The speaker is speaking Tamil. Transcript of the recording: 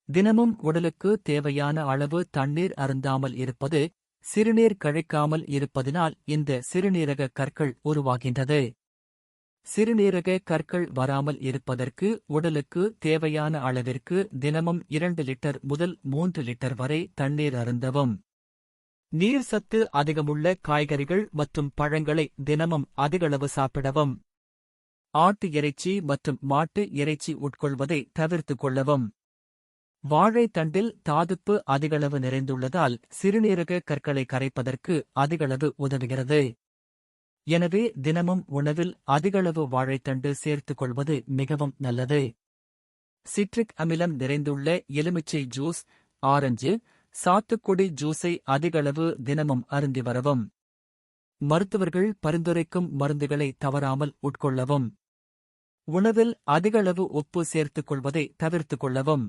தினமும் உடலுக்கு தேவையான அளவு தண்ணீர் அருந்தாமல் இருப்பது, சிறுநீர் கழிக்காமல் இருப்பதினால் இந்த சிறுநீரக கற்கள் உருவாகின்றது. சிறுநீரக கற்கள் வராமல் இருப்பதற்கு உடலுக்கு தேவையான அளவிற்கு தினமும் 2 லிட்டர் முதல் 3 லிட்டர் வரை தண்ணீர் அருந்தவும். நீர் சத்து அதிகமுள்ள காய்கறிகள் மற்றும் பழங்களை தினமும் அதிகளவு சாப்பிடவும். ஆட்டு இறைச்சி மற்றும் மாட்டு இறைச்சி உட்கொள்வதை தவிர்த்துக் கொள்ளவும். வாழைத்தண்டில் தாதுப்பு அதிகளவு நிறைந்துள்ளதால் சிறுநீரக கற்களை கரைப்பதற்கு அதிகளவு உதவுகிறது. எனவே தினமும் உணவில் அதிகளவு வாழைத்தண்டு சேர்த்துக் கொள்வது மிகவும் நல்லது. சிட்ரிக் அமிலம் நிறைந்துள்ள எலுமிச்சை ஜூஸ், ஆரஞ்சு, சாத்துக்குடி ஜூஸை அதிகளவு தினமும் அருந்தி வரவும். மருத்துவர்கள் பரிந்துரைக்கும் மருந்துகளை தவறாமல் உட்கொள்ளவும். உணவில் அதிகளவு உப்பு சேர்த்துக் கொள்வதை தவிர்த்துக் கொள்ளவும்.